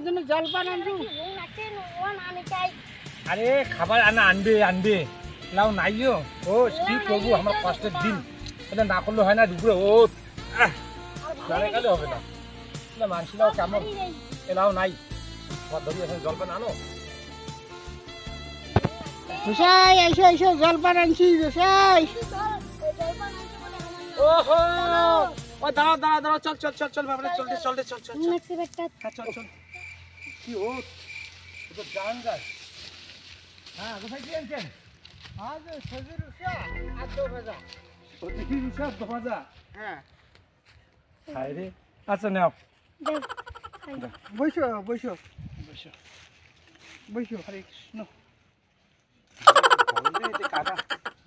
জন্য জলপান আনছু আরে খাবার আনবে লাও নাইও ও কি করবো আমার কষ্টের দিন এটা না করলে হয় না দুপুরে ও দাঁড়ে গেলে হবে না মানসিরাও কেমন এলাও নাই ধরি এখন জলপান আনো গোসাই এসো এসো জলপান আনছি গোসাই ওহো ও দাঁড়াও চল বাবা চল কি ও তো জান যায় হ্যাঁ গোসাই কি আনছেন আজ সজুর উষা আর দো ভাজা সত্যি রুষা দোভাজা হ্যাঁ হায় রে আচ্ছা নাও বসো বসো বসো বসো হরে কৃষ্ণ কাদা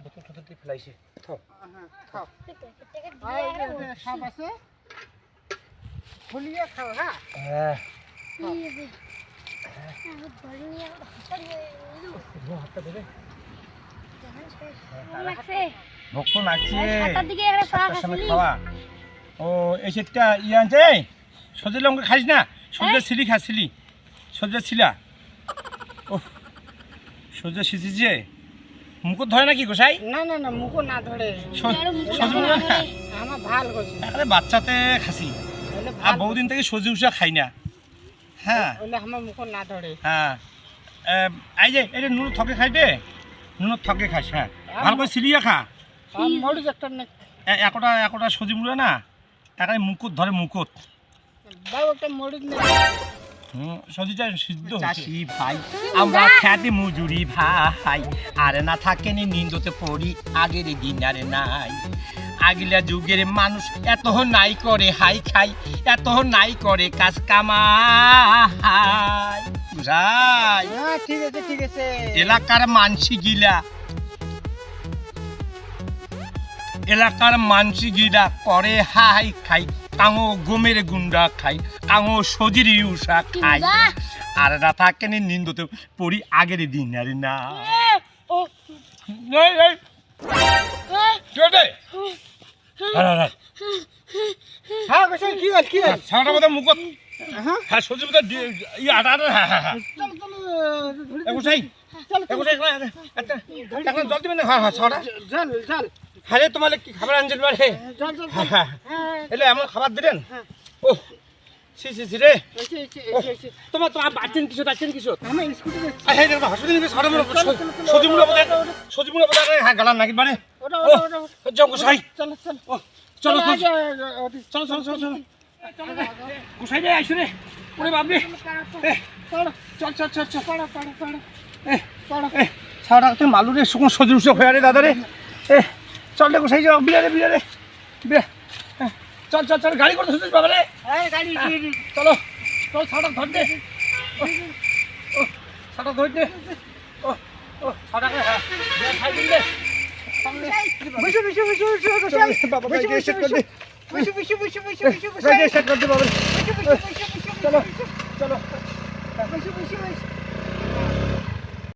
বোতল টোতল দিয়ে ফেলাইছে থাও খাও সাপ আছে খুলিয়ে খাও হ্যাঁ হ্যাঁ ভোগ তো লাগছে খাওয়া ও এই সেটটা ইয়ে আনছে সজে লঙ্কা খাইস না সজে সিলি খাচ্ছিলি সজে ছিলা ও সজে সিঁচিছে মুকুট ধরে নাকি গোসাই না না না মুখো না ধরে সজে মুখ না আমার ভাল করছে আরে বাচ্চাতে খাসি আর বহুদিন থেকে সজি উষা খাই না হ্যাঁ ওলে আমার মুখো না ধরে হ্যাঁ এই যে এটা নুন থকে খাই দে নুন থকে খাস হ্যাঁ ভালো করে সিলিয়া খা মরিচ একটা না একটা সজি মুড়ে না একাই মুকুট ধরে মুকুট দাও একটা মরিচ নে সজিটা সিদ্ধ চাষি ভাই আমরা খ্যাতি মজুরি ভাই আরে না থাকেনি নিন্দতে পড়ি আগের দিন আরে নাই আগিলা যুগের মানুষ এত নাই করে হাই খাই এত নাই করে কাজ কামাই বুঝাই হ্যাঁ ঠিক আছে এলাকার মানসি গিলা করে হাই খাই কাঙো গমের গুন্ডা খাই কাঙো সজির উষা খাই আর না থাকেনি নিন্দতে পড়ি আগের দিন আরে না হ্যাঁ গোসাই কি হল ছাড়া মতো মুখত হ্যাঁ হ্যাঁ সজি মতো আটা হ্যাঁ চল চল এগুসাই এখন জল দিবেন হ্যাঁ ছাড়া জল জল হ্যাঁ তোমার কি খাবার আনছেন বারে জল জল এলে এমন খাবার দিলেন ও সি রে এসে তোমার বাচ্চেন কিশোর আমি স্কুটি হ্যাঁ হসপিটালে নিয়ে সজিমুলো বোধহয় হ্যাঁ গালার নাকি মানে ওটা গোসাই চল চলো গোসাই রে আইসো রে ওরে বাবরে চল সারা তুই মালু রে শুকনো সজি উষে হয়ে রে দাদা রে চল রে গোসাই যাও বিড়ারে চল গাড়ি করতে শুনছিস বাবা রে চলো ছাড়া ধর দে ছাড়া ধর দে ও ছাড়া খাই দিন দে বাবা সেট কর দে সেট কর দে বাবা চলো